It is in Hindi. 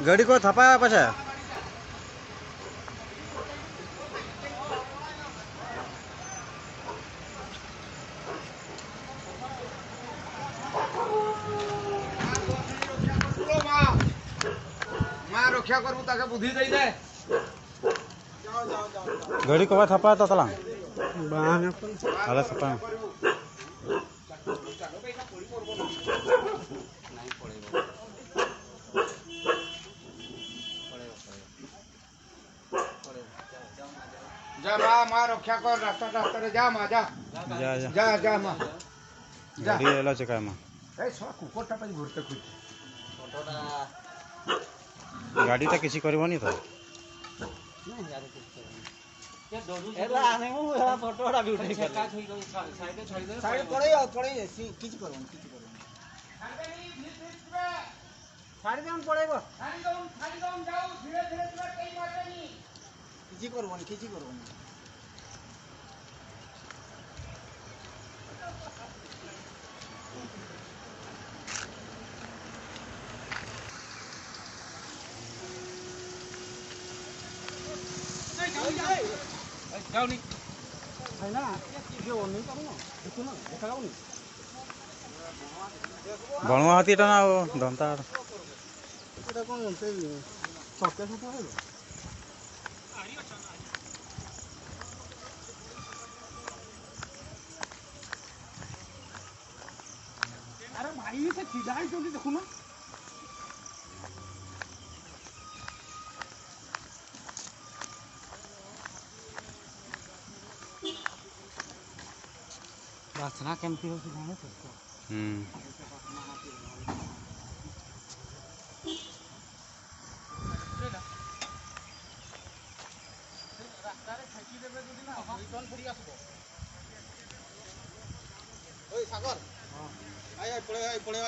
गाड़ी को थपा पछा रक्षा करबू ताके बुद्धि दे दे गाड़ी को थपा तो तला अरे थपा जा माँ रक्षा कर रास्ता रास्ता रे जा माँ जा जा जा जा माँ गाड़ी एला चका माँ ए सो कुकुरटा पे घुरते खुद गाड़ी तो किसी करबनी तो एला आने मु एला फोटोडा भी उठै कर साइड पड़े किछ करबन साइड देन पड़ेबो साइड डाउन जाऊ धीरे धीरे तुला कई मारेनी किछ करबन जाऊनी है ना ये ओनी करूँ देखो ना देखा जाऊनी बणुआ हाथी टा ना दंता এটা কোন সেই চক্কে শুতে হইলো আরে ভাই সে সিধাই চলি দেখো না वासना केमती हो जाने तो सागर पड़े